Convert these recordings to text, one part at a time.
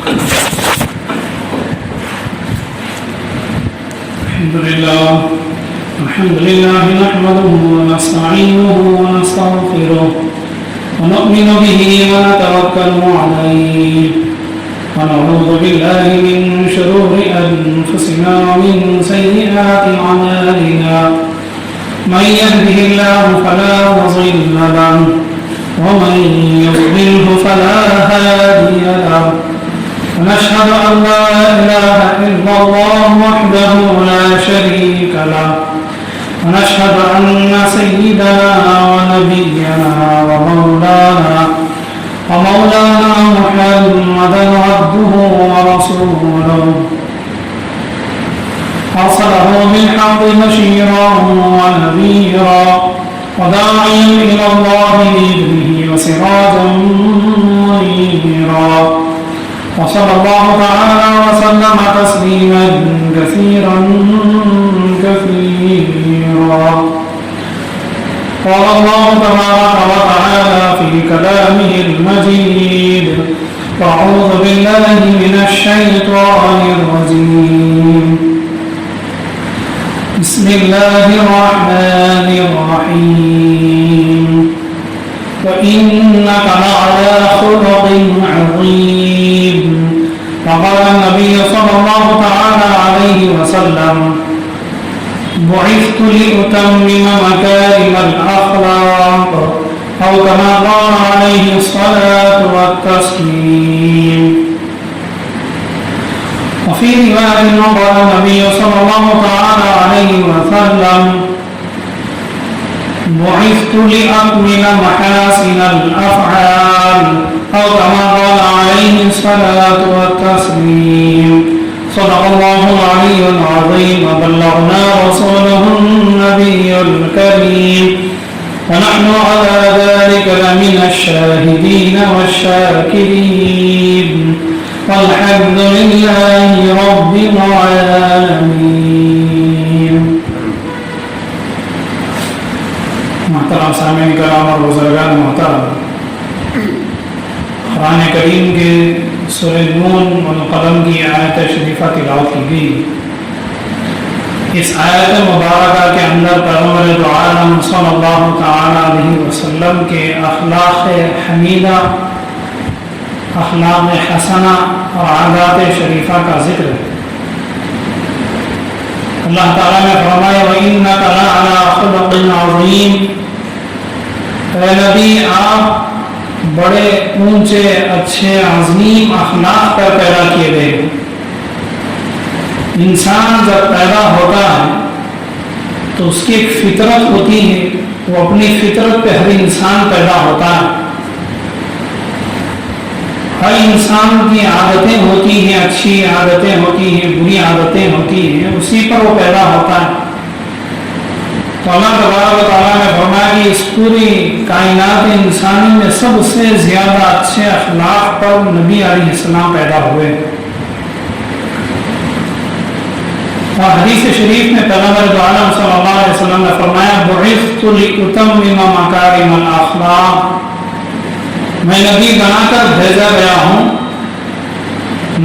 الحمد لله نحمده ونستعينه ونستغفره ونؤمن به ونتوكل عليه ونعوذ بالله من شرور أنفسنا ومن سيئات أعمالنا من يهده الله فلا مضل له ومن يضلله فلا هادي له ونشهد أن لا إله إلا الله وحده لا شريك له ونشهد أن سيدنا ونبينا ومولانا محمدا عبده ورسوله أرسله بالحق بشيرا ونذيرا وداعيا إلى الله بإذنه وسراجا منيرا وصلى الله تعالى وسلم تسليما كثيرا قال الله تبارك وتعالى في كلامه المجيد أعوذ بالله من الشيطان الرجيم بسم الله الرحمن الرحيم وإنك لعلى خلق عظيم وقال النبي صلى الله تعالى عليه وسلم بعثت لأتمم مكارم الأخلاق أو كما قال عليه الصلاة والتسليم وفي رواية قال النبي صلى الله تعالى عليه وسلم بعثت لأكمل محاسن الأفعال أو كما قال عليه الصلاة والتسليم صدق الله العلي العظيم وبلغنا رسوله النبي الكريم ونحن على ذلك لمن الشاهدين والشاكرين والحمد لله رب العالمين. محترم سامعین کرام اور بزرگان محترم، قرآن کریم کے سورہ نون والقلم کی آیت شریفہ تلاوت کی گئی. اس آیت مبارکہ کے اندر پیغمبر دو عالم صلی اللہ تعالی علیہ وسلم کے اخلاق حمیدہ، اخلاق حسنہ اور عادات شریفہ کا ذکر ہے. اللہ تعالیٰ نے فرمایا وَإِنَّكَ لَعَلَىٰ خُلُقٍ عَظِيمٍ، اے نبی آپ بڑے اونچے اچھے عظیم اخلاق پر پیدا کیے گئے. انسان جب پیدا ہوتا ہے تو اس کی ایک فطرت ہوتی ہے، وہ اپنی فطرت پہ ہر انسان پیدا ہوتا ہے. ہر انسان کی عادتیں ہوتی ہیں، اچھی عادتیں ہوتی ہیں، بری عادتیں ہوتی ہیں، اسی پر وہ پیدا ہوتا ہے. تو اللہ تبارک و تعالیٰ نے فرمایا کہ اس پوری کائنات انسانی میں سب سے زیادہ اچھے اخلاق پر نبی علیہ السلام پیدا ہوئے. اور حدیث شریف میں پیغمبر دو عالم صلی اللہ علیہ وسلم نے فرمایا بعثت لأتمم مکارم الاخلاق، میں نبی بنا کر بھیجا گیا ہوں.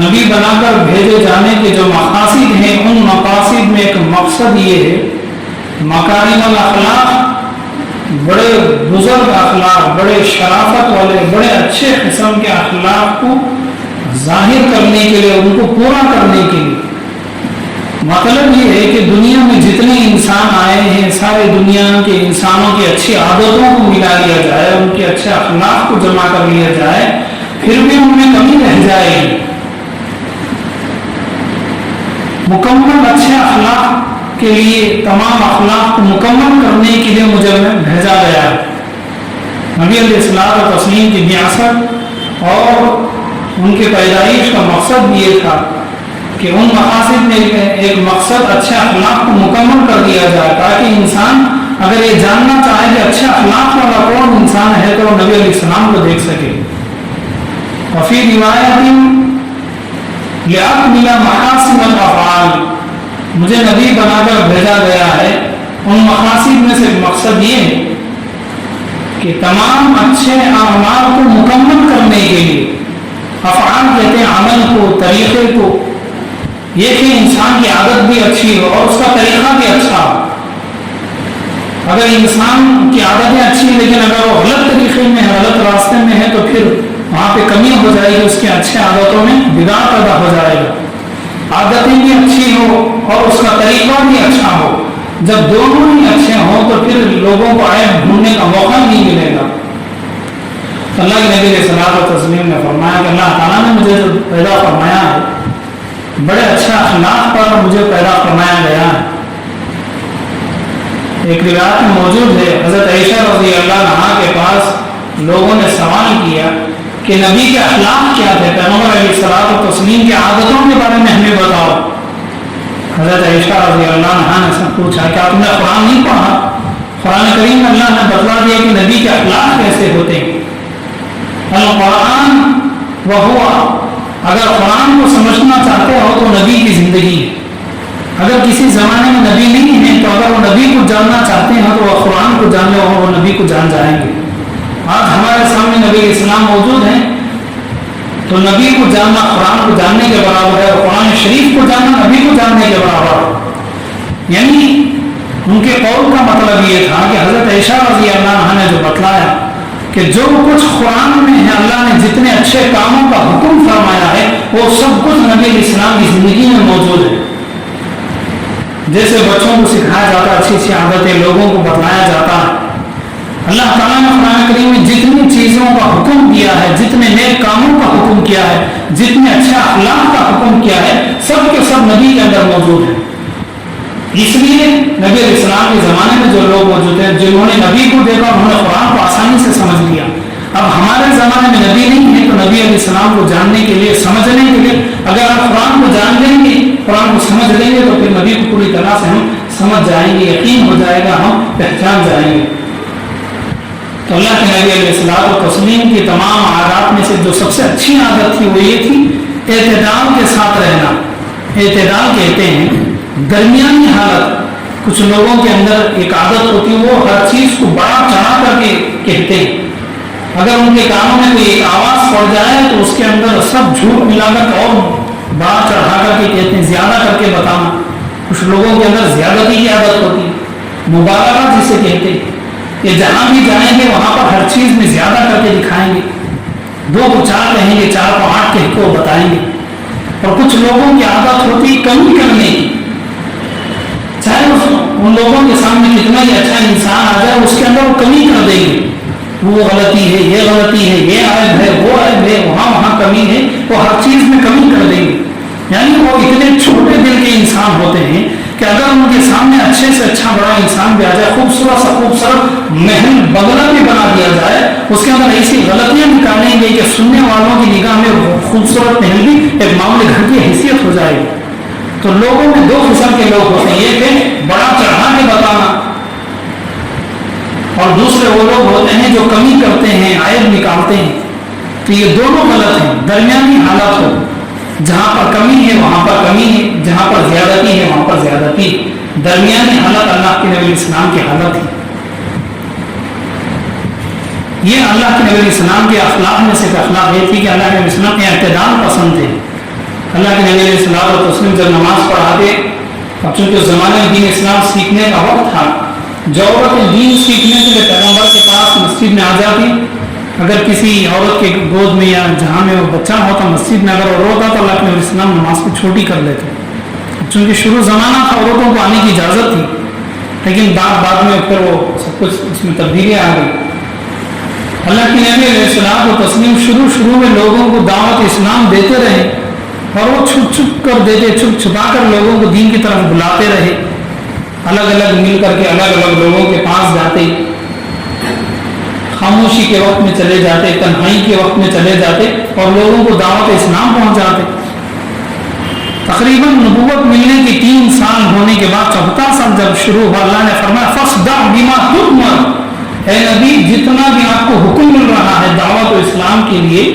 نبی بنا کر بھیجے جانے کے جو مقاصد ہیں، ان مقاصد میں ایک مقصد یہ ہے مکارم الاخلاق، بڑے بزرگ اخلاق، بڑے شرافت والے، بڑے اچھے قسم کے اخلاق کو ظاہر کرنے کے لیے، ان کو پورا کرنے کے لیے. مطلب یہ ہے کہ دنیا میں جتنے انسان آئے ہیں، سارے دنیا کے انسانوں کی اچھی عادتوں کو ملا لیا جائے، ان کے اچھے اخلاق کو جمع کر لیا جائے، پھر بھی ان میں کمی رہ جائے گی. مکمل اچھے اخلاق کے لیے، تمام اخلاق کو مکمل کرنے کے لیے مجھے بھیجا گیا ہے. نبی علیہ الصلوۃ والتسلیم کی بعثت اور ان کی پیدائش کا مقصد یہ تھا کہ ان مقاصد میں ایک مقصد اچھے اخلاق کو مکمل کر دیا جائے، تاکہ انسان اگر یہ جاننا چاہے کہ اچھے اخلاق والا کون انسان ہے تو وہ نبی علیہ السلام کو دیکھ سکے. وفی روایت لأکمل محاسن الافعال، مجھے نبی بنا کر بھیجا گیا ہے. ان مقاصد میں سے مقصد یہ ہے کہ تمام اچھے اعمال کو مکمل کرنے کے لیے افعال کہتے ہیں عمل کو، طریقے کو، یہ کہ انسان کی عادت بھی اچھی ہو اور اس کا طریقہ بھی اچھا ہو۔ اگر انسان کی عادتیں اچھی ہیں لیکن اگر وہ غلط طریقے میں ہے، غلط راستے میں ہے، تو پھر وہاں پہ کمی ہو جائے گی، اس کی اچھے عادتوں میں بگاڑ پیدا ہو جائے گا۔ عادتیں بھی اچھی ہو اور اس کا طریقہ بھی اچھا ہو، جب دونوں ہی اچھے ہوں تو پھر لوگوں کو عیب ڈھونڈنے کا موقع نہیں ملے گا۔ اللہ کے نبی علیہ الصلوۃ والتسلیم نے فرمایا کہ اللہ تعالیٰ نے مجھے جو پیدا فرمایا ہے، بڑے اچھا اخلاق پر مجھے پیدا فرمایا گیا ہے۔ ایک روایت میں موجود ہے، حضرت عائشہ رضی اللہ عنہا کے پاس لوگوں نے سوال کیا کہ نبی کے اخلاق کیا تھے، پیغمبر علیہ الصلوۃ والتسلیم کی عادتوں کے بارے میں ہمیں بتاؤ۔ حضرت عائشہ رضی اللہ عنہا نے سے پوچھا کہ تم نے قرآن نہیں پڑھا؟ قرآن کریم میں اللہ نے بتلا دیا کہ نبی کے اخلاق کیسے ہوتے ہیں۔ القرآن وہو، اگر قرآن کو سمجھنا چاہتے ہو تو نبی کی زندگی، اگر کسی زمانے میں نبی نہیں ہے تو اگر وہ نبی کو جاننا چاہتے ہیں تو وہ قرآن کو جان لو اور وہ نبی کو جان جائیں گے۔ آج ہمارے سامنے نبی اسلام موجود ہیں تو نبی کو جاننا قرآن کو جاننے کے برابر ہے، اور قرآن شریف کو جاننا نبی کو جاننے کے برابر ہے۔ یعنی ان کے قول کا مطلب یہ تھا کہ حضرت عائشہ رضی اللہ عنہا نے جو بتلایا کہ جو کچھ قرآن میں ہے، اللہ نے جتنے اچھے کاموں کا حکم فرمایا ہے وہ سب کچھ نبی اسلام کی زندگی میں موجود ہے۔ جیسے بچوں کو سکھایا جاتا ہے اچھی اچھی عادتیں، لوگوں کو بتلایا جاتا ہے، اللہ تعالیٰ نے قرآن کریم میں جتنی چیزوں کا حکم دیا ہے، جتنے نیک کاموں کا حکم کیا ہے، جتنے اچھے اخلاق کا حکم کیا ہے، سب کے سب نبی کے اندر موجود ہے۔ اس لیے نبی علیہ السلام کے زمانے میں جو لوگ موجود ہیں، جنہوں نے نبی کو دیکھا انہوں نے قرآن کو آسانی سے سمجھ لیا۔ اب ہمارے زمانے میں نبی نہیں ہے تو نبی علیہ السلام کو جاننے کے لیے، سمجھنے کے لیے، اگر آپ قرآن کو جان لیں گے، قرآن کو سمجھ لیں گے تو پھر نبی کو پوری طرح سے ہم سمجھ جائیں گے، یقین ہو جائے گا، ہم پہچان جائیں گے۔ تو اللہ کے نبی علیہ الصلوۃ والتسلیم کی تمام عادات میں سے جو سب سے اچھی عادت تھی وہ یہ تھی اعتدال کے ساتھ رہنا۔ اعتدال کہتے ہیں درمیانی حالت۔ کچھ لوگوں کے اندر ایک عادت ہوتی ہے، وہ ہر چیز کو بڑا چڑھا کر کے کہتے ہیں۔ اگر ان کے کانوں میں کوئی ایک آواز پڑ جائے تو اس کے اندر سب جھوٹ ملا کر اور بڑا چڑھا کر کے کہتے ہیں، زیادہ کر کے بتانا۔ کچھ لوگوں کے اندر زیادتی کی عادت ہوتی ہے، مبالغہ جسے کہتے ہیں، کہ جہاں بھی جائیں گے وہاں پر ہر چیز میں زیادہ کر کے دکھائیں گے، 2 کو 4 کہیں گے، 4 کو 8 کہہ کے بتائیں گے۔ اور کچھ لوگوں کی عادت ہوتی کمی کرنے کی، چاہے ان لوگوں کے سامنے کتنا ہی اچھا انسان آ جائے اس کے اندر وہ کمی کر دیں گے، وہ غلطی ہے، یہ غلطی ہے، یہ عیب ہے، وہ عیب ہے، وہاں کمی ہے، وہ ہر چیز میں کمی کر دیں گے۔ یعنی وہ اتنے چھوٹے دل کے انسان ہوتے ہیں کہ اگر ان کے سامنے اچھے سے اچھا بڑا انسان بھی آ جائے، خوبصورت سے خوبصورت محل بنگلہ بھی بنا دیا جائے، اس کے اندر ایسی غلطیاں نکالیں گے کہ سننے والوں کی نگاہ میں وہ خوبصورت محل بھی ایک معمولی گھر کی حیثیت ہو جائے گی۔ تو لوگوں میں 2 قسم کے لوگ ہوتے ہیں، یہ کہ بڑا چڑھا کے بتانا، اور دوسرے وہ لوگ ہوتے ہیں جو کمی کرتے ہیں، عیب نکالتے ہیں۔ تو یہ دونوں غلط ہیں۔ درمیانی حالت ہو، جہاں پر کمی ہے وہاں پر کمی ہے، جہاں پر زیادتی ہے وہاں پر زیادتی ہے۔ درمیانی حالت اللہ کے نبی السلام کی حالت ہے۔ یہ اللہ کے نبی السلام کے اخلاق میں سے اخلاق یہ تھی کہ اللہ کے نبی السلام اعتدال پسند تھے۔ اللہ کے نبی علیہ السلام اور تسلیم جب نماز پڑھاتے، اب چونکہ اس زمانے میں دین اسلام سیکھنے کا وقت تھا، جو عورت دین سیکھنے کے لیے پیغمبر کے پاس مسجد میں آ جاتی، اگر کسی عورت کے گود میں یا جہاں میں وہ بچہ ہوتا مسجد میں اگر وہ روتا تو اللہ کے نبی السلام نماز کو چھوٹی کر لیتے۔ چونکہ شروع زمانہ تھا عورتوں کو آنے کی اجازت تھی، لیکن بعد میں پھر وہ سب کچھ اس میں تبدیلیاں آ گئی۔ اللہ کے نبی علیہ السلام و تسلیم شروع میں لوگوں کو دعوت اسلام دیتے رہے، اور وہ چھپ کر دیتے، چھپا کر لوگوں کو دین کی طرف بلاتے رہے، الگ الگ مل کر کے الگ الگ لوگوں کے پاس جاتے، خاموشی کے وقت میں چلے جاتے، تنہائی کے وقت میں چلے جاتے اور لوگوں کو دعوت اسلام پہنچاتے۔ تقریباً نبوت ملنے کی 3 سال ہونے کے بعد 4واں سال جب شروع ہوا، اللہ نے فرمایا فاصدع بما تؤمر، اے نبی جتنا بھی آپ کو حکم مل رہا ہے دعوت اسلام کے لیے،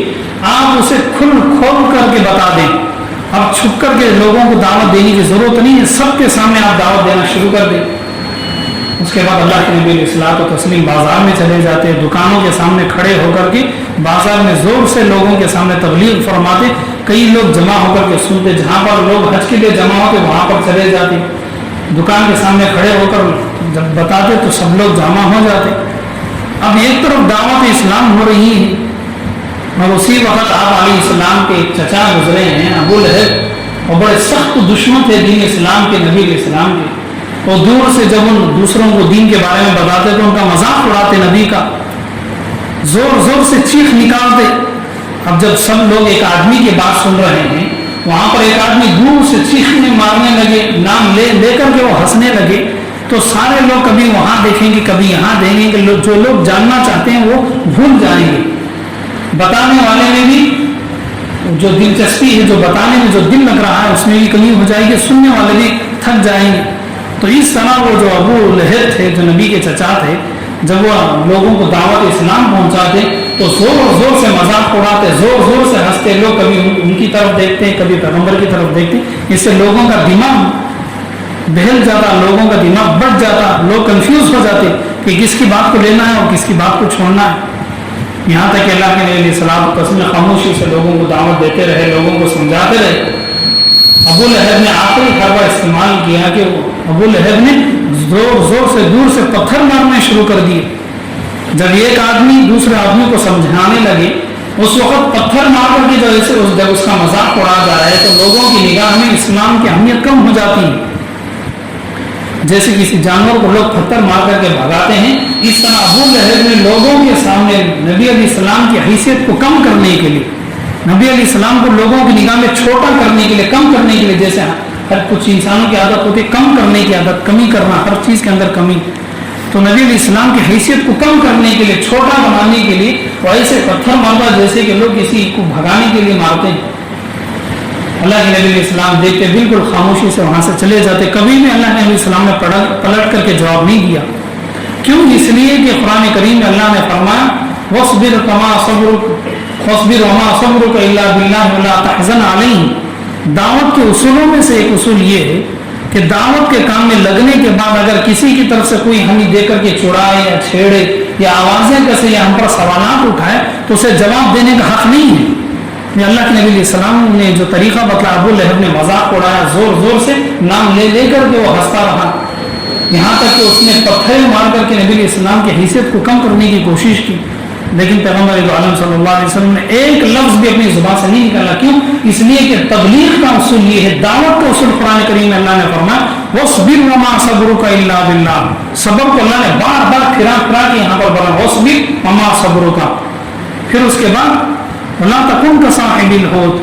آپ اسے کھول کر کے بتا دیں۔ اب چھپ کر کے لوگوں کو دعوت دینے کی ضرورت نہیں ہے، سب کے سامنے آپ دعوت دینا شروع کر دیں۔ اس کے بعد اللہ کے نبی علیہ الصلوۃ والتسلیم بازار میں چلے جاتے، دکانوں کے سامنے کھڑے ہو کر کے بازار میں زور سے لوگوں کے سامنے تبلیغ فرماتے، کئی لوگ جمع ہو کر کے سنتے، جہاں پر لوگ حج کے لیے جمع ہوتے وہاں پر چلے جاتے، دکان کے سامنے کھڑے ہو کر جب بتاتے تو سب لوگ جمع ہو جاتے۔ اب ایک طرف دعوت اسلام ہو رہی ہے اور اسی وقت آپ علیہ السلام کے ایک چچا گزرے ہیں ابو لہب، اور بڑے سخت دشمن تھے دین اسلام کے، نبی علیہ السلام کے، اور دور سے جب ان دوسروں کو دین کے بارے میں بتاتے تو ان کا مذاق اڑاتے، نبی کا زور زور سے چیخ نکالتے۔ اب جب سب لوگ ایک آدمی کی بات سن رہے ہیں، وہاں پر ایک آدمی دور سے چیخنے مارنے لگے، نام لے کر کے وہ ہنسنے لگے، تو سارے لوگ کبھی وہاں دیکھیں گے کبھی یہاں دیکھیں گے، جو لوگ جاننا چاہتے ہیں وہ بھول جائیں گے، بتانے والے میں بھی جو دلچسپی ہے، جو بتانے میں جو دل لگ رہا ہے اس میں بھی کمی ہو جائے گی، سننے والے بھی تھک جائیں گے۔ تو اس طرح وہ جو ابو لہب تھے، جو نبی کے چچا تھے، جب وہ لوگوں کو دعوت اسلام پہنچاتے تو زور زور سے مذاق اڑاتے، زور زور سے ہنستے، لوگ کبھی ان کی طرف دیکھتے ہیں کبھی پیغمبر کی طرف دیکھتے، اس سے لوگوں کا دماغ بہل جاتا، لوگوں کا دماغ بڑھ جاتا، لوگ کنفیوز ہو جاتے کہ کس کی بات کو لینا ہے اور کس کی بات کو چھوڑنا ہے۔ یہاں تک کہ اللہ کے نبی صلی اللہ علیہ وسلم خاموشی سے لوگوں کو دعوت دیتے رہے، لوگوں کو سمجھاتے رہے۔ ابو لہب نے آخری حربہ استعمال کیا کہ ابو لہب نے زور زور سے دور سے پتھر مارنے شروع کر دیے۔ جب ایک آدمی دوسرے آدمی کو سمجھانے لگے، اس وقت پتھر مار کر کے جب اس کا مذاق اڑا جائے تو لوگوں کی نگاہ میں اسلام کی اہمیت کم ہو جاتی ہے۔ جیسے کسی جانور کو لوگ پتھر مار کر کے بھگاتے ہیں، اس طرح ابو لہب نے لوگوں کے سامنے نبی علیہ السلام کی حیثیت کو کم کرنے کے لیے، نبی علیہ السلام کو لوگوں کی نگاہ میں چھوٹا کرنے کے لیے، کم کرنے کے لیے، جیسے ہر کچھ انسانوں کی عادت ہوتی ہے کم کرنے کی عادت، کمی کرنا، ہر چیز کے اندر کمی، تو نبی علیہ السلام کی حیثیت کو کم کرنے کے لیے، چھوٹا بنانے کے لیے وہ ایسے پتھر مارتا جیسے کہ لوگ کسی کو بھگانے کے لیے مارتے ہیں۔ اللہ کے نبی علیہ السلام دیکھتے بالکل خاموشی سے وہاں سے چلے جاتے، کبھی بھی اللہ کے نبی علیہ السلام نے پلٹ کر کے جواب نہیں دیا۔ کیوں؟ اس لیے کہ قرآن کریم میں اللہ نے فرمایا وَاصْبِرْ كَمَا صَبْرُكَ وَاصْبِرْ وَمَا صَبْرُكَ إِلَّا بِاللَّهِ وَلَا تَحْزَنْ عَلَيْهِمْ۔ دعوت کے اصولوں میں سے ایک اصول یہ ہے کہ دعوت کے کام میں لگنے کے بعد اگر کسی کی طرف سے کوئی ہمیں دے کر کے چڑائے یا چھیڑے یا آوازیں کسے یا ہم پر سوالات اٹھائے تو اسے جواب دینے کا حق نہیں ہے۔ یہ اللہ کے نبی علیہ السلام نے جو طریقہ بتلایا، ابو لہب نے مذاق اڑایا، زور زور سے نام لے کر کے وہ ہنستا رہا، یہاں تک کہ اس نے پتھر مار کر کے نبی علیہ السلام کی حیثیت کو کم کرنے کی کوشش کی، لیکن پیغمبر عالم صلی اللہ علیہ وسلم نے ایک لفظ بھی اپنی زبان سے نہیں نکالا۔ کیوں؟ اس لیے کہ تبلیغ کا اصول یہ ہے، دعوت کا اصول قرآن کریم میں اللہ نے فرمایا وَاصْبِرْ وَمَا صَبْرُكَ إِلَّا بِاللَّهِ۔ صبر کو اللہ نے بار بار پھرا کے یہاں پر بولا وَاصْبِرْ وَمَا صَبْرُكَ۔ پھر اس کے بعد وَلَا تَكُنْ كَصَاحِبِ الْحُوتِ،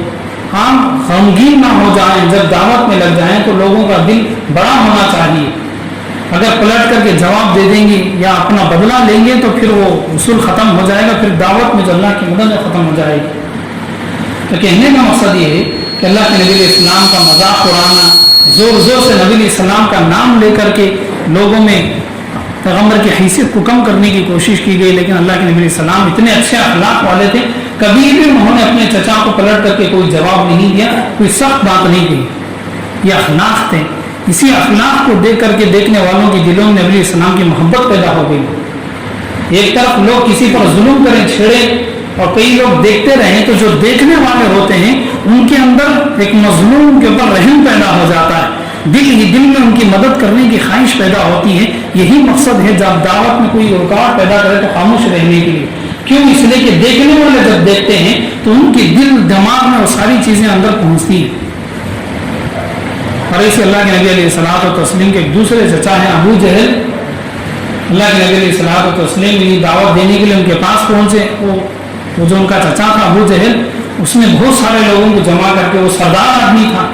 ہم غمگین نہ ہو جائیں، جب دعوت میں لگ جائیں تو لوگوں کا دل بڑا ہونا چاہیے، اگر پلٹ کر کے جواب دے دیں گے یا اپنا بدلہ لیں گے تو پھر وہ اصول ختم ہو جائے گا، پھر دعوت میں جو اللہ کی مدد ختم ہو جائے گی۔ تو کہنے کا مقصد یہ ہے کہ اللہ کے نبی علیہ السلام کا مذاق اڑانا، زور زور سے نبی علیہ السلام کا نام لے کر کے لوگوں میں پیغمبر کی حیثیت کو کم کرنے کی کوشش کی گئی، لیکن اللہ کے نبی علیہ السلام اتنے اچھے اخلاق والے تھے، کبھی بھی انہوں نے اپنے چچا کو پلٹ کر کے کوئی جواب نہیں دیا، کوئی سخت بات نہیں کی۔ یہ اخلاق تھے، اسی اخلاق کو دیکھ کر کے دیکھنے والوں کے دلوں میں نبی علیہ السلام کی محبت پیدا ہو گئی۔ ایک طرف لوگ کسی پر ظلم کریں، چھیڑیں اور کئی لوگ دیکھتے رہیں تو جو دیکھنے والے ہوتے ہیں ان کے اندر ایک مظلوم کے اوپر رحم پیدا ہو جاتا ہے، دل میں ان کی مدد کرنے کی خواہش پیدا ہوتی ہے۔ یہی مقصد ہے جب دعوت میں کوئی رکاوٹ پیدا کرے تو خاموش رہنے کے لیے۔ کیوں؟ اس لیے کہ دیکھنے والے جب دیکھتے ہیں تو ان کے دل دماغ میں وہ ساری چیزیں اندر پہنچتی ہیں۔ اور ایسے اللہ کے نبی علیہ الصلوۃ والتسلیم کے ایک دوسرے چچا ہیں ابو جہل، اللہ کے نبی علیہ الصلوۃ والتسلیم کی دعوت دینے کے لیے ان کے پاس پہنچے۔ وہ جو ان کا چچا تھا ابو جہل، اس نے بہت سارے لوگوں کو جمع کر کے، وہ سردار آدمی تھا،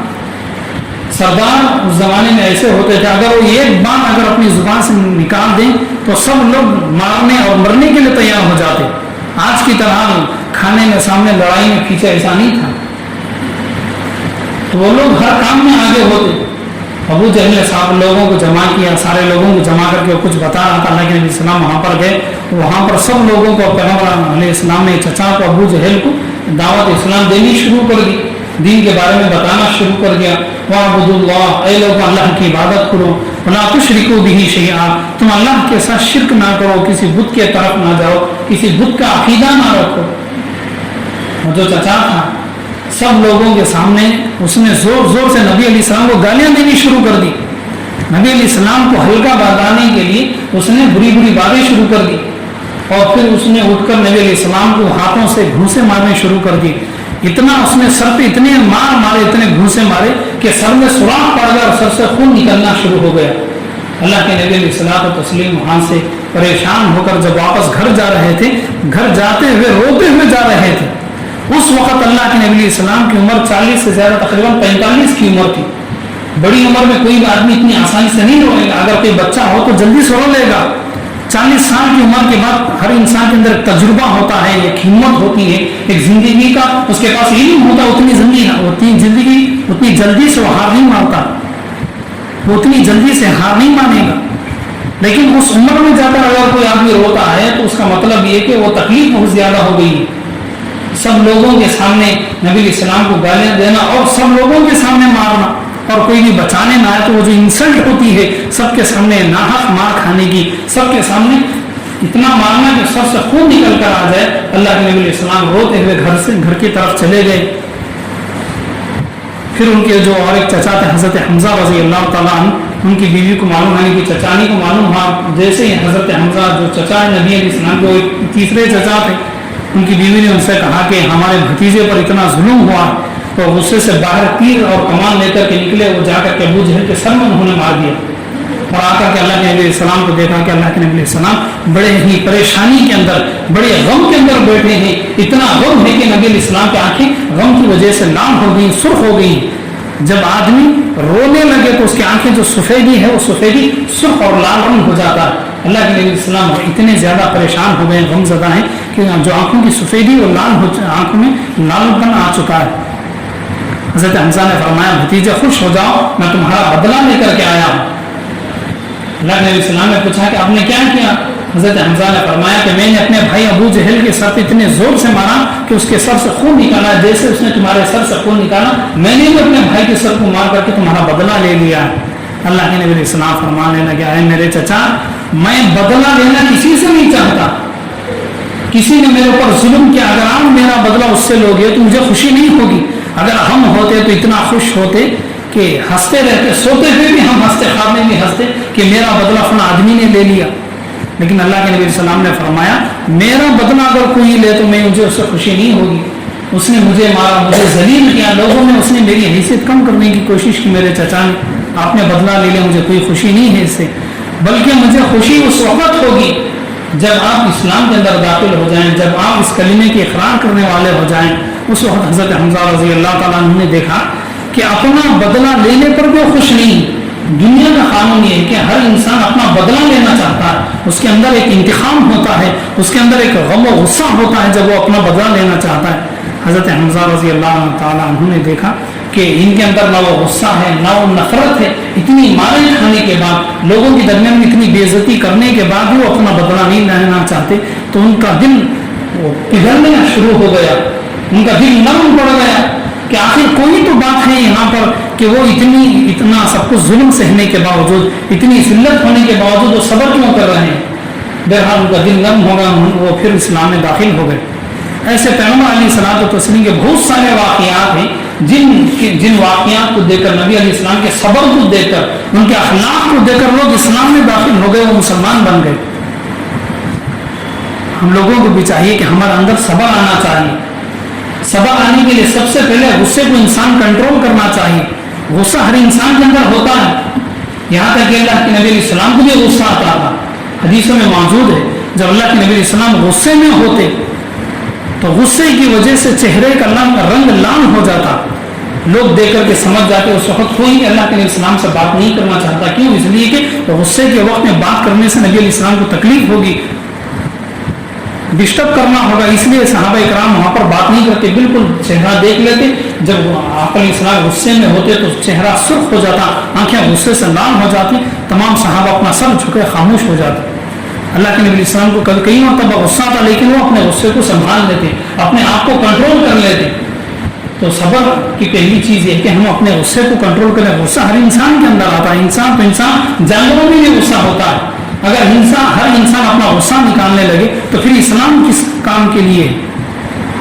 سردار اس زمانے میں ایسے ہوتے تھے اگر وہ ایک بات اگر اپنی زبان سے نکال دیں تو سب لوگ مارنے اور مرنے کے لیے تیار ہو جاتے۔ آج کی طرح کھانے میں سامنے لڑائی میں پیچھے ایسا نہیں تھا، تو وہ لوگ ہر کام میں آگے ہوتے۔ ابو جہل نے صاحب لوگوں کو جمع کیا، سارے لوگوں کو جمع کر کے وہ کچھ بتا رہا تھا۔ اللہ کے نبی السلام وہاں پر گئے، وہاں پر سب لوگوں کو پیغمبر علیہ السلام نے چچا کو ابو جہل کو دعوت اسلام دینی شروع کر دی، دین کے بارے میں بتانا شروع کر دیا۔ وَاعْبُدُوا اللَّهَ، اے لوگ اللہ کی عبادت کرو، ولا تشرکوا بہ شیئا، تم اللہ کے ساتھ شرک نہ کرو، کسی بت کے طرف نہ جاؤ، کسی بت کا عقیدہ نہ رکھو۔ جو چچا تھا سب لوگوں کے سامنے اس نے زور زور سے نبی علیہ السلام کو گالیاں دینی شروع کر دی۔ نبی علیہ السلام کو ہلکا بردانے کے لیے اس نے بری بری باتیں شروع کر دی، اور پھر اس نے اٹھ کر نبی علیہ السلام کو ہاتھوں سے گھوسے مارنے شروع کر دی۔ اتنا اس نے سر پہ اتنے مارے اتنے گھوسے مارے کہ سر میں سوراخ پڑ گیا اور سر سے خون نکلنا شروع ہو گیا۔ اللہ کے نبی علیہ الصلوۃ والتسلیم وہاں سے پریشان ہو کر جب واپس گھر جا رہے تھے، گھر جاتے ہوئے روتے ہوئے جا رہے تھے۔ اس وقت اللہ کے نبی علیہ السلام کی عمر 40 سے زیادہ، تقریباً 45 کی عمر تھی۔ بڑی عمر میں کوئی آدمی اتنی آسانی سے نہیں روئے گا، اگر کوئی بچہ ہو تو جلدی سے رو لے گا۔ 40 سال کی عمر کے بعد ہر انسان کے اندر ایک تجربہ ہوتا ہے، ایک ہمت ہوتی ہے، ایک زندگی کا اس کے پاس علم ہوتا ہے، اتنی زندگی اتنی جلدی سے وہ ہار نہیں مانتا، وہ اتنی جلدی سے ہار نہیں مانے گا۔ لیکن اس عمر میں جا کر اگر کوئی آدمی روتا ہے تو اس کا مطلب یہ کہ وہ تکلیف بہت زیادہ ہو گئی ہے۔ سب لوگوں کے سامنے نبی علیہ السلام کو گالیاں دینا اور سب لوگوں کے سامنے مارنا، اور کوئی بھی بچانے نہ آئے تو وہ جو انسلٹ ہوتی ہے سب کے سامنے ناحق مار کھانے کی، سب کے سامنے اتنا مارنا کہ سب سے خون نکل کر آ جائے۔ اللہ کے نبی علیہ السلام روتے ہوئے گھر کی طرف چلے گئے۔ پھر ان کے جو اور ایک چچا تھے حضرت حمزہ رضی اللہ تعالیٰ عنہ، ان کی بیوی کو معلوم ہے کہ چچانی کو معلوم ہوا، جیسے ہی حضرت حمزہ جو چچا ہے نبی علیہ السلام کے، وہ تیسرے چچا تھے، ان کی بیوی نے ان سے کہا کہ ہمارے بھتیجے پر اتنا ظلم ہوا، تو غصے سے باہر تیر اور کمان لے کر کے نکلے، وہ جا کر کے ابو جہل کے سر میں انہوں نے مار دیا، اور آ کر کے اللہ کے نبی علیہ السلام کو دیکھا کہ اللہ کے نبی علیہ السلام بڑے ہی پریشانی کے اندر، بڑے غم کے اندر بیٹھے ہیں۔ اتنا غم ہے کہ نبی علیہ السلام کی آنکھیں غم کی وجہ سے لال ہو گئی، سرخ ہو گئی۔ جب آدمی رونے لگے تو اس کی آنکھیں جو سفیدی ہے وہ سفیدی سرخ اور لال رنگ ہو جاتا ہے۔ اللہ کے نبی علیہ السلام اتنے زیادہ پریشان ہو گئے، غم زدہ ہیں کہ جو آنکھوں کی سفیدی اور آنکھوں میں لال پن آ چکا ہے۔ حضرت حمزہ نے فرمایا بھتیجے خوش ہو جاؤ، میں تمہارا بدلہ لے کر کے آیا ہوں۔ اللہ کے نبی علیہ السلام نے پوچھا کہ آپ نے کیا کیا؟ حضرت حمزہ نے فرمایا کہ میں نے اپنے بھائی ابو جہل کے سر اتنے زور سے مارا کہ اس کے سر سے خون نکالا، جیسے اس نے تمہارے سر سے خون نکالا میں نے بھی اپنے بھائی کے سر کو مار کر کے تمہارا بدلہ لے لیا۔ اللہ کے نبی علیہ السلام فرمانے لگے اے میرے چچا، میں بدلہ لینا کسی سے نہیں چاہتا، کسی نے میرے اوپر ظلم کیا، اگر آپ میرا بدلہ اس سے لوگے تو مجھے خوشی نہیں ہوگی۔ اگر ہم ہوتے تو اتنا خوش ہوتے کہ ہنستے رہتے، سوتے ہوئے بھی ہم ہنستے، خواب میں بھی ہنستے کہ میرا بدلہ فلاں آدمی نے لے لیا۔ لیکن اللہ کے نبی علیہ السلام نے فرمایا میرا بدلہ اگر کوئی لے تو مجھے اس سے خوشی نہیں ہوگی۔ اس نے مجھے مارا، مجھے ذلیل کیا، لوگوں میں اس نے میری حیثیت کم کرنے کی کوشش کی، میرے چچا نے، آپ نے بدلہ لے لیا، مجھے کوئی خوشی نہیں ہے اس سے، بلکہ مجھے خوشی اس وقت ہوگی جب آپ اسلام کے اندر داخل ہو جائیں، جب آپ اس کلمے کے اقرار کرنے والے ہو جائیں۔ اس وقت حضرت حمزہ رضی اللہ تعالیٰ عنہ نے دیکھا کہ اپنا بدلہ لینے پر بھی خوش نہیں۔ دنیا کا قانون یہ ہے کہ ہر انسان اپنا بدلہ لینا چاہتا ہے، اس کے اندر ایک انتقام ہوتا ہے، اس کے اندر ایک غم و غصہ ہوتا ہے جب وہ اپنا بدلہ لینا چاہتا ہے۔ حضرت حمزہ رضی اللہ تعالیٰ عنہ نے دیکھا کہ ان کے اندر نہ وہ غصہ ہے نہ وہ نفرت ہے، اتنی مارے کھانے کے بعد، لوگوں کے درمیان میں اتنی بے عزتی کرنے کے بعد بھی وہ اپنا بدلہ نہیں لینا چاہتے، تو ان کا دل پگھلنا شروع ہو گیا، ان کا دل نرم پڑ گیا کہ آخر کوئی تو بات ہے یہاں پر کہ وہ اتنا سب کچھ ظلم سہنے کے باوجود، اتنی ذلت ہونے کے باوجود وہ صبر کیوں کر رہے ہیں۔ بہرحال ان کا دل نرم ہوگا، وہ پھر اسلام میں داخل ہو گئے۔ ایسے پیغمبر علیہ الصلوۃ والتسلیم کے بہت سارے واقعات ہیں جن واقعات کو دیکھ کر، نبی علیہ السلام کے صبر کو دیکھ کر، ان کے اخلاق کو دیکھ کر لوگ اسلام میں داخل ہو گئے، وہ مسلمان بن گئے۔ ہم لوگوں کو بھی چاہیے کہ ہمارے اندر صبر آنا چاہیے۔ صبر آنے کے لیے سب سے پہلے غصے کو انسان کنٹرول کرنا چاہیے۔ غصہ ہر انسان کے اندر ہوتا ہے، یہاں تک کہ اللہ کے نبی علیہ السلام کو بھی غصہ آتا تھا، حدیثوں میں موجود ہے جب اللہ کے نبی علیہ السلام غصے میں ہوتے تو غصے کی وجہ سے چہرے کا رنگ لال ہو جاتا، لوگ دیکھ کر کے سمجھ جاتے اس وقت کوئی اللہ کے نبی السلام سے بات نہیں کرنا چاہتا۔ کیوں؟ اس لیے کہ غصے کے وقت میں بات کرنے سے نبی علیہ السلام کو تکلیف ہوگی، ڈسٹرب کرنا ہوگا، اس لیے صحابہ کرام وہاں پر بات نہیں کرتے، بالکل چہرہ دیکھ لیتے۔ جب آپ علیہ السلام غصے میں ہوتے تو چہرہ سرخ ہو جاتا، آنکھیں غصے سے لال ہو جاتی، تمام صحابہ اپنا سر جھکے خاموش ہو جاتے۔ اللہ کے نبی علیہ السلام کو کئی مرتبہ غصہ تھا، لیکن وہ اپنے غصے کو سنبھال لیتے، اپنے آپ کو کنٹرول کر لیتے۔ تو صبر کی پہلی چیز یہ کہ ہم اپنے غصے کو کنٹرول کریں. غصہ ہر انسان کے اندر آتا ہے. انسان تو انسان، جانوروں میں بھی غصہ ہوتا ہے. اگر ہر انسان اپنا غصہ نکالنے لگے تو پھر اسلام کس کام کے لیے؟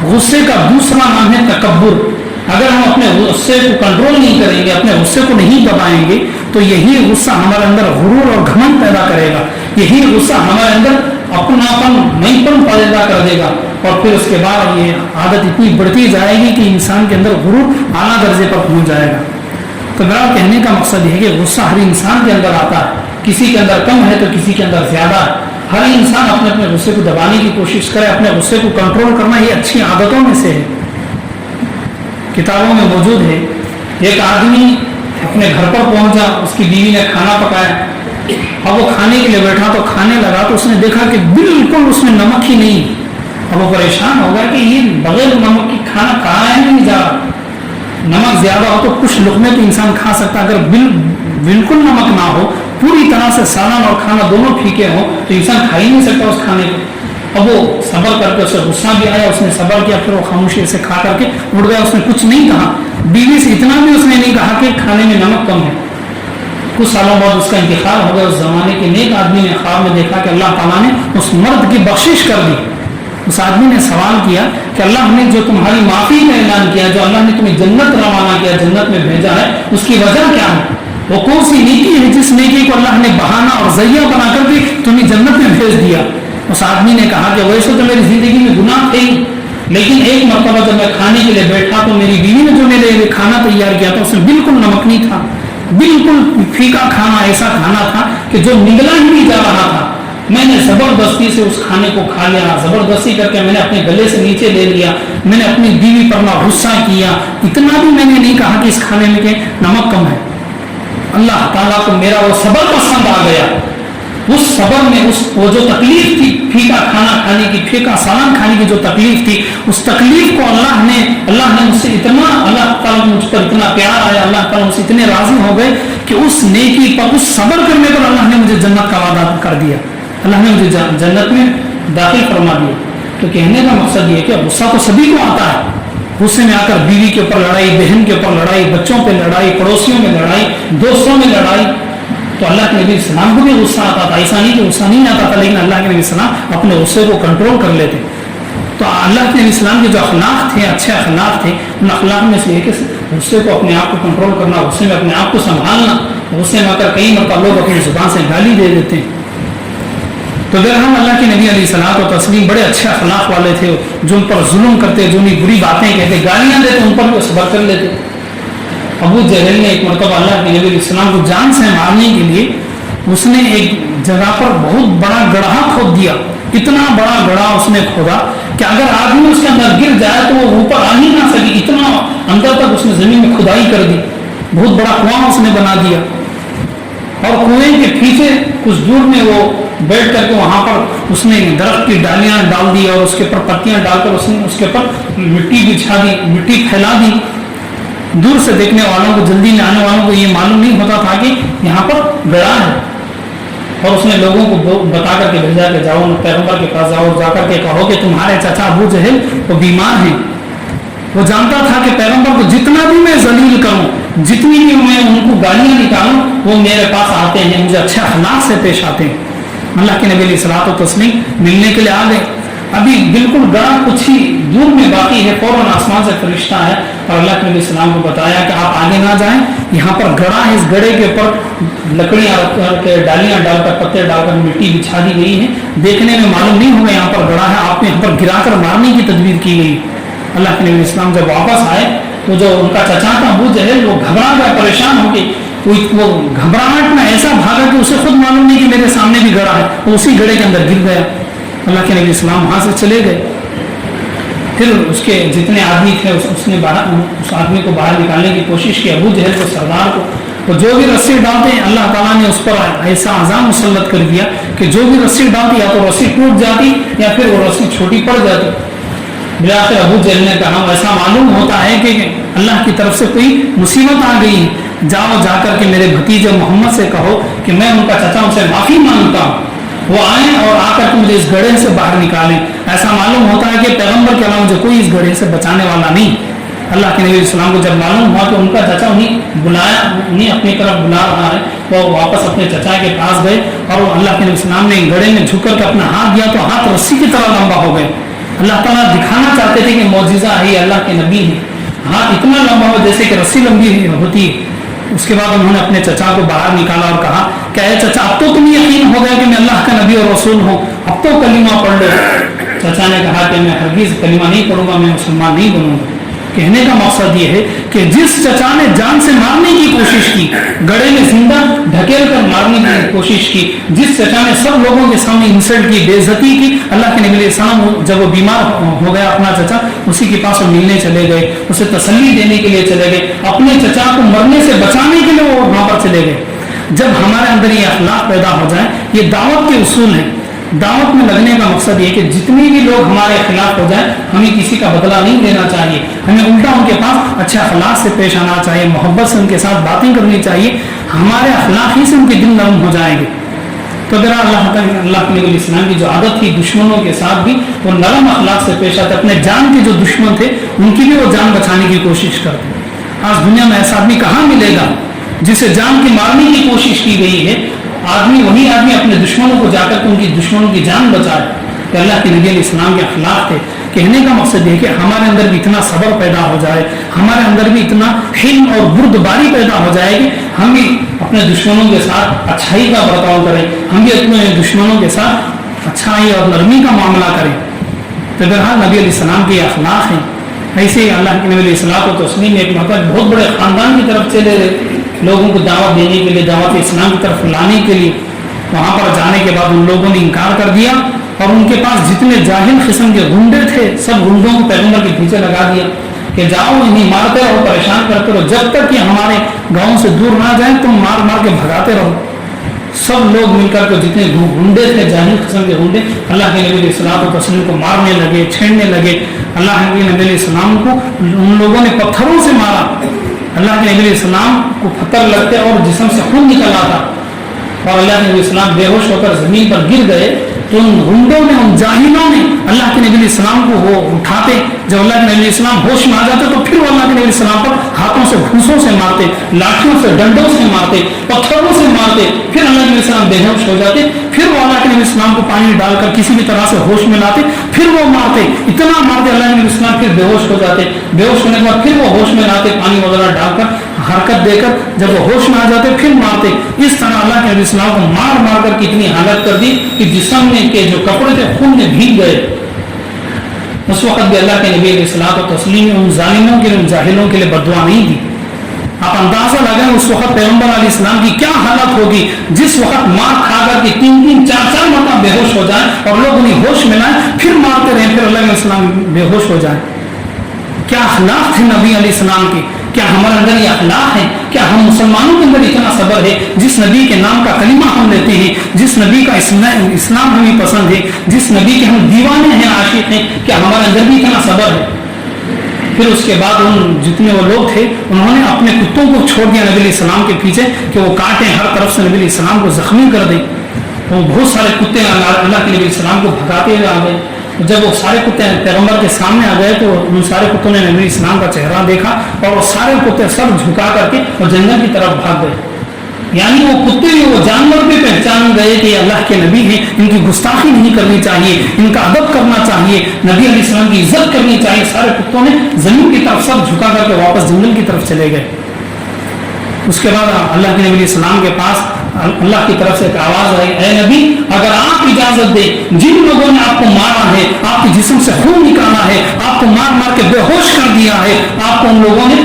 غصے کا دوسرا نام ہے تکبر. اگر ہم اپنے غصے کو کنٹرول نہیں کریں گے، اپنے غصے کو نہیں دبائیں گے، تو یہی غصہ ہمارے اندر غرور اور گھمنڈ پیدا کرے گا. یہی غصہ ہمارے اندر اپناپن، نئیپن پیدا کر دے گا. اور پھر اس کے بعد یہ عادت اتنی بڑھتی جائے گی کہ انسان کے اندر غرور اعلیٰ درجے پر پہنچ جائے گا. تو میرا کہنے کا مقصد یہ ہے کہ غصہ ہر انسان کے اندر آتا ہے. کسی کے اندر کم ہے تو کسی کے اندر زیادہ ہے. ہر انسان اپنے غصے کو دبانے کی کوشش کرے. اپنے غصے کو کنٹرول کرنا یہ اچھی عادتوں میں سے ہے. کتابوں میں موجود ہے، ایک آدمی اپنے گھر پر پہنچا، اس کی بیوی نے کھانا پکایا. اب وہ کھانے کے لیے بیٹھا تو کھانے لگا تو اس نے دیکھا کہ بالکل اس میں نمک ہی نہیں. اب وہ پریشان ہو گیا کہ یہ بغیر نمک کی کھانا کھایا نہیں جا رہا. نمک زیادہ ہو تو کچھ لقمے تو انسان کھا سکتا، اگر بالکل نمک نہ ہو، پوری طرح سے سالن اور کھانا دونوں پھیکے ہوں تو انسان کھا ہی نہیں سکتا اس کھانے کو. اب وہ صبر کر کے، اسے غصہ بھی آیا، اس نے صبر کیا، پھر وہ خاموشی سے کھا کر کے اٹھ گیا. اس نے کچھ نہیں کہا. بیوی سے اتنا بھی اس نے نہیں کہا کہ کھانے میں نمک کم ہے. کچھ سالوں بعد اس کا انتقال ہو گیا. اس زمانے کے نیک آدمی نے خواب میں دیکھا کہ اللہ تعالیٰ نے اس مرد کی بخشش کر دی. اس آدمی نے سوال کیا کہ اللہ نے جو تمہاری معافی کا اعلان کیا، جو اللہ نے تمہیں جنت روانہ کیا، جنت میں بھیجا ہے، اس کی وجہ کیا ہے؟ وہ کون سی نیکی ہے جس نیکی کو اللہ نے بہانہ اور ذریعہ بنا کر کے تمہیں جنت میں بھیج دیا؟ اس آدمی نے کہا کہ ویسے تو میری زندگی میں گناہ تھے، لیکن ایک مرتبہ جب میں کھانے کے لیے بیٹھا تو میری بیوی نے جو میرے لیے کھانا تیار کیا تھا اس میں بالکل نمک نہیں تھا. بالکل پھیکا کھانا، ایسا کھانا تھا کہ جو نگلا ہی نہیں جا رہا تھا. میں نے زبردستی سے اس کھانے کو کھا لیا. زبردستی کر کے میں نے اپنے گلے سے نیچے لے لیا. میں نے اپنی بیوی پر نہ غصہ کیا، اتنا بھی میں نے نہیں کہا کہ اس کھانے میں کہ نمک کم ہے. اللہ تعالیٰ کو میرا وہ صبر پسند آ گیا. اس صبر میں وہ جو تکلیف تھی، پھیکا کھانا کھانے کی، پھیکا سالن کھانے کی جو تکلیف تھی، اس تکلیف کو اللہ نے مجھ سے اتنا، اللہ تعالیٰ مجھ پر اتنا پیار آیا، اللہ تعالیٰ مجھ سے اتنے راضی ہو گئے کہ اس نیکی پر، اس صبر کرنے پر اللہ نے مجھے جنت کا وعدہ کر دیا. اللہ نے مجھے جنت میں داخل فرما دیا. تو کہنے کا مقصد یہ ہے کہ غصہ تو سبھی کو آتا ہے. غصے میں آ کر بیوی کے اوپر لڑائی، بہن کے اوپر لڑائی، بچوں پہ لڑائی، پڑوسیوں میں لڑائی، دوستوں میں لڑائی. تو اللہ کے نبی السلام کو بھی غصہ آتا تھا. ایسا نہیں کہ غصہ نہیں آتا تھا، لیکن اللہ کے نبی السلام اپنے غصے کو کنٹرول کر لیتے. تو اللہ کے نبی السلام کے جو اخلاق تھے، اچھے اخلاق تھے، ان اخلاق میں سے ایک غصے کو اپنے آپ کو کنٹرول کرنا، غصے میں اپنے آپ کو سنبھالنا. غصے میں آ کر کئی مرتبہ لوگ اپنی زبان سے گالی دے دیتے ہیں. تو اگر ہم اللہ کے نبی علیہ الصلوۃ والتسلیم بڑے اچھے اخلاق والے تھے، جو ان پر ظلم کرتے، جو انہیں بری باتیں کہتے، گالیاں دیتے، ان پر بھی صبر کر لیتے. ابو جہل نے ایک مرتبہ اللہ کے نبی علیہ السلام کو جان سے مارنے کے لیے اس نے ایک جگہ پر بہت بڑا گڑھا کھود دیا. اتنا بڑا گڑھا اس نے کھودا کہ اگر آدمی اس کے اندر گر جائے تو وہ اوپر آ ہی نہ سکے. اتنا اندر تک اس نے زمین میں کھدائی کر دی. بہت بڑا کنواں اس نے بنا دیا. اور کنویں کے پیچھے کچھ دور میں وہ بیٹھ کر کے وہاں پر اس نے درخت کی ڈالیاں ڈال دی اور اس کے اوپر پتیاں ڈال کر اس نے اس کے اوپر مٹی بچھا دی، مٹی پھیلا دی. دور سے دیکھنے والوں کو، جلدی میں آنے والوں کو یہ معلوم نہیں ہوتا تھا کہ یہاں پر گڑھا ہے. اور اس نے لوگوں کو بتا کر کے بھیجا کہ جاؤ پیغمبر کے پاس جاؤ، جا کر کے کہو کہ تمہارے چچا ابو جہل وہ بیمار ہیں. وہ جانتا تھا کہ پیغمبر کو جتنا بھی میں ذلیل کروں، جتنی بھی میں ان کو گالیاں نکالوں، وہ میرے پاس آتے ہیں، مجھے اچھے اخلاق سے پیش آتے ہیں. اللہ کے نبی علیہ الصلوۃ والتسلیم ملنے کے لیے آ گئے. ابھی بالکل گڑھا کچھ ہی دور میں باقی ہے. فوراً آسمان سے فرشتہ ہے اور اللہ کے نبی السلام کو بتایا کہ آپ آگے نہ جائیں، یہاں پر گڑھا ہے. اس گڑھے کے اوپر لکڑیاں رکھ کر کے، ڈالیاں ڈال کر، پتے ڈال کر مٹی بچھا دی گئی ہے. دیکھنے میں معلوم نہیں ہوگا یہاں پر گڑھا ہے. آپ نے یہاں پر گرا کر مارنے کی تدبیر کی گئی. اللہ کے نبی السلام جب واپس آئے تو جو ان کا چچا تھا ابو جہل، وہ گھبرا گیا، پریشان ہو گئے. وہ گھبراہٹ میں ایسا بھاگا کہ اسے خود معلوم نہیں کہ میرے سامنے بھی گڑھا ہے. وہ اسی گڑھے کے اندر گر گیا. اللہ کے نبی السلام وہاں سے چلے گئے. پھر اس کے جتنے آدمی تھے اس نے اس آدمی کو باہر نکالنے کی کوشش کی. ابو جہل کو، سردار کو، وہ جو بھی رسی ڈالتے ہیں اللہ تعالیٰ نے اس پر ایسا عذاب مسلط کر دیا کہ جو بھی رسی ڈالتی یا تو رسی ٹوٹ جاتی یا پھر وہ رسی چھوٹی پڑ جاتی. بلاخر ابو جہل نے کہا ایسا معلوم ہوتا ہے کہ اللہ کی طرف سے کوئی مصیبت آ گئی، جاؤ جا کر کے میرے بھتیجے محمد سے کہو کہ میں ان کا چچا ان سے معافی مانگتا ہوں، وہ آئیں اور آ کر کے مجھے اس گڑھے سے باہر نکالیں. ایسا معلوم ہوتا ہے کہ پیغمبر کے علاوہ مجھے کوئی اس گڑھے سے بچانے والا نہیں. اللہ کے نبی علیہ السلام کو جب معلوم ہوا کہ ان کا چچا انہیں اپنی طرف بلا رہا ہے، وہ واپس اپنے چچا کے پاس گئے اور اللہ کے نبی علیہ السلام نے گڑھے میں جھک کر کے اپنا ہاتھ دیا تو ہاتھ رسی کی طرح لمبا ہو گئے۔ اللہ تعالیٰ دکھانا چاہتے تھے کہ معجزہ ہے، اللہ کے نبی ہیں، ہاتھ اتنا لمبا ہو جیسے کہ رسی لمبی ہوتی ہے۔ اس کے بعد انہوں نے اپنے چچا کو باہر نکالا اور کہا کہ اے چچا، اب تو تمہیں یقین ہو گیا کہ میں اللہ کا نبی اور رسول ہوں، اب تو کلمہ پڑھ لو۔ چچا نے کہا کہ میں ہرگز کلمہ نہیں پڑھوں گا، میں مسلمان نہیں بنوں گا۔ کہنے کا مقصد یہ ہے کہ جس چچا نے جان سے مارنے کی کوشش کی، گڑھے میں زندہ ڈھکیل کر مارنے کی کوشش کی، جس چچا نے سب لوگوں کے سامنے انسلٹ کی، بے عزتی کی، اللہ کے نبی علیہ السلام جب وہ بیمار ہو گیا اپنا چچا، اسی کے پاس وہ ملنے چلے گئے، اسے تسلی دینے کے لیے چلے گئے، اپنے چچا کو مرنے سے بچانے کے لیے وہ وہاں پر چلے گئے۔ جب ہمارے اندر یہ اخلاق پیدا ہو جائے، یہ دعوت کے اصول ہیں۔ دعوت میں لگنے کا مقصد یہ کہ جتنے بھی لوگ ہمارے خلاف ہو جائیں، ہمیں کسی کا بدلہ نہیں لینا چاہیے، ہمیں الٹا ان کے پاس اچھے اخلاق سے پیش آنا چاہیے، محبت سے ان کے ساتھ باتیں کرنی چاہیے، ہمارے اخلاق ہی سے ان کے دل نرم ہو جائیں گے۔ تو ذرا اللہ کے نبی علیہ السلام کی جو عادت تھی دشمنوں کے ساتھ بھی وہ نرم اخلاق سے پیش آتے، اپنے جان کے جو دشمن تھے ان کی بھی وہ جان بچانے کی کوشش کرتے۔ آج دنیا میں ایسا آدمی کہاں ملے گا جسے جان کی مارنے کی کوشش کی گئی ہے، وہی آدمی اپنے دشمنوں کو جا کر ان کی دشمنوں کی جان بچائے، کہ اللہ کے نبی علیہ السلام کے اخلاق تھے۔ کہنے کا مقصد یہ کہ ہمارے اندر بھی اتنا صبر پیدا ہو جائے، ہمارے اندر بھی اتنا حلم اور بردباری پیدا ہو جائے کہ ہم بھی اپنے دشمنوں کے ساتھ اچھائی کا برتاؤ کریں، ہم بھی اپنے دشمنوں کے ساتھ اچھائی اور نرمی کا معاملہ کریں۔ تو بہرحال نبی علیہ السلام کے اخلاق ہیں۔ ایسے ہی اللہ کے نبی علیہ السلام کو تسلیم ایک مرتبہ بہت بڑے خاندان کی طرف چلے لوگوں کو دعوت دینے کے لیے، دعوت اسلام کی طرف لانے کے لیے۔ وہاں پر جانے کے بعد ان لوگوں نے انکار کر دیا اور ان کے پاس جتنے جاہل قسم کے گنڈے تھے سب گنڈوں کو پیغمبر کے پیچھے لگا دیا کہ جاؤ انہیں مارتے رہو، پریشان کرتے رہو، جب تک کہ ہمارے گاؤں سے دور نہ جائیں تم مار مار کے بھگاتے رہو۔ سب لوگ مل کر کے جتنے گنڈے تھے، جاہل قسم کے گنڈے، اللہ کے نبی علیہ السلام و تسلیم کو مارنے لگے، چھیڑنے لگے۔ اللہ کے نبی علیہ السلام کو ان لوگوں نے پتھروں سے مارا، اللہ کے نبی علیہ السلام کو پتھر لگتے اور جسم سے خون نکل آتا اور اللہ کے نبی علیہ السلام بے ہوش ہو کر زمین پر گر گئے۔ تو ان گنڈوں نے، ان جاہلوں نے اللہ کے نبی علیہ السلام کو وہ اٹھاتے، جب اللہ کے نبی علیہ السلام ہوش میں آ جاتے تو پھر وہ اللہ کے نبی علیہ السلام پر ہاتھوں سے گھوسوں سے مارتے، لاٹھیوں سے، ڈنڈوں سے مارتے، پتھروں سے مارتے، پھر اللہ کے نبی علیہ السلام بے ہوش ہو جاتے، پھر وہ اللہ کے نبی علیہ السلام کو پانی ڈال کر کسی بھی طرح سے ہوش میں لاتے، پھر وہ مارتے، اتنا مارتے اللہ کے نبی علیہ السلام پھر بے ہوش ہو جاتے، بے ہوش ہونے کے بعد پھر وہ ہوش میں لاتے، پانی وغیرہ ڈال کر حرکت دے کر، جب وہ ہوش میں آ جاتے پھر مارتے۔ اس طرح اللہ کے نبی السلام کو مار مار کر کتنی حالت کر دی کہ جسم میں کے جو کپڑے تھے خون میں بھیگ گئے۔ اس وقت بھی اللہ کے نبی علیہ السلام و تسلیم ان ظالموں کے لیے، ان جاہلوں کے لیے بددعا نہیں دی۔ آپ اندازہ لگائیں اس وقت پیغمبر علیہ السلام کی کیا حالت ہوگی، جس وقت مار کھا کر کے 3 4 مرتبہ بے ہوش ہو جائیں اور لوگ انہیں ہوش میں لائیں، پھر مارتے رہیں، پھر اللہ علیہ السلام بے ہوش ہو جائیں۔ کیا اخلاق تھے نبی علیہ السلام کے؟ کیا ہمارے اندر یہ اخلاق ہے؟ کیا ہم مسلمانوں کے اندر اتنا صبر ہے؟ جس نبی کے نام کا کلمہ ہم لیتے ہیں، جس نبی کا اسلام ہمیں پسند ہے، جس نبی کے ہم دیوانے ہیں، عاشق ہیں، کیا ہمارے اندر بھی اتنا صبر ہے؟ پھر اس کے بعد ان جتنے وہ لوگ تھے انہوں نے اپنے کتوں کو چھوڑ دیا نبی علیہ السلام کے پیچھے کہ وہ کاٹیں، ہر طرف سے نبی علیہ السلام کو زخمی کر دیں۔ وہ بہت سارے کتے اللہ کے نبی علیہ السلام کو بھگاتے ہوئے آ گئے۔ جب وہ سارے کتے پیغمبر کے سامنے آ گئے تو ان سارے کتوں نے نبی اسلام کا چہرہ دیکھا اور وہ سارے کتے سر جھکا کر کے وہ جنگل کی طرف بھاگ گئے۔ یعنی وہ کتے بھی، وہ جانور بھی پہچان گئے کہ یہ اللہ کے نبی ہیں، ان کی گستاخی نہیں کرنی چاہیے، ان کا ادب کرنا چاہیے، نبی علیہ السلام کی عزت کرنی چاہیے۔ سارے کتوں نے زمین کی طرف سر جھکا کر کے واپس جنگل کی طرف چلے گئے۔ اس کے بعد اللہ کے نبی علیہ السلام کے پاس اللہ کی طرف سے ایک آواز آئی، اے نبی اگر آپ اجازت دیں، جن لوگوں نے آپ کو مارا ہے، آپ کے جسم سے خون نکالا ہے، آپ کو مار مار کے بے ہوش کر دیا ہے، آپ کو ان لوگوں نے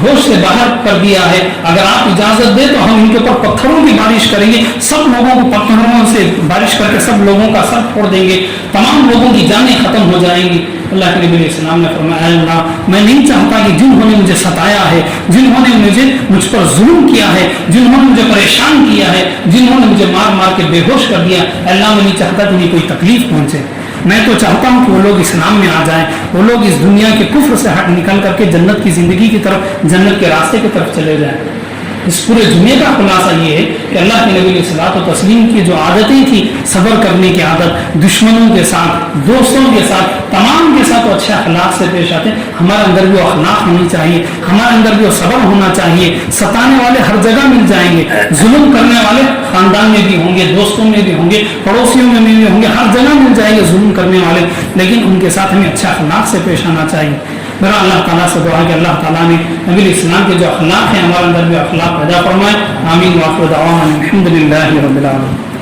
ہوش سے باہر کر دیا ہے، اگر آپ اجازت دیں تو ہم ان کے اوپر پتھروں کی بارش کریں گے، سب لوگوں کو پتھروں سے بارش کر کے سب لوگوں کا سر پھوڑ دیں گے، تمام لوگوں کی جانیں ختم ہو جائیں گی۔ اللہ کے نبی علیہ السلام نے فرمایا، اللہ میں نہیں چاہتا کہ جنہوں نے مجھے ستایا ہے، جنہوں نے مجھ پر ظلم کیا ہے، جنہوں نے مجھے پریشان کیا ہے، جنہوں نے مجھے مار مار کے بے ہوش کر دیا، اللہ میں نہیں چاہتا کہ انہیں کوئی تکلیف پہنچے۔ میں تو چاہتا ہوں کہ وہ لوگ اسلام میں آ جائیں، وہ لوگ اس دنیا کے کفر سے ہٹ نکل کر کے جنت کی زندگی کی طرف، جنت کے راستے کی طرف چلے جائیں۔ اس پورے جمعے کا خلاصہ یہ ہے کہ اللہ کے نبی علیہ الصلوۃ والتسلیم کی جو عادتیں تھیں، صبر کرنے کی عادت، دشمنوں کے ساتھ، دوستوں کے ساتھ، تمام کے ساتھ وہ اچھے اخلاق سے پیش آتے ہیں. ہمارے اندر بھی وہ اخلاق ہونی چاہیے، ہمارے اندر بھی وہ صبر ہونا چاہیے. ستانے والے ہر جگہ مل جائیں گے، ظلم کرنے والے خاندان میں بھی ہوں گے، دوستوں میں بھی ہوں گے، پڑوسیوں میں بھی ہوں گے، ہر جگہ مل جائیں گے ظلم کرنے والے، لیکن ان کے ساتھ ہمیں اچھا اخلاق سے پیش آنا چاہیے. میرا اللہ تعالیٰ سے دعا کہ اللہ تعالیٰ نے نبی علیہ السلام کے جو اخلاق ہیں ہمارے اندر بھی اخلاق پیدا فرمائے. آمین. وآخر دعوانا الحمد للہ رب العالمین.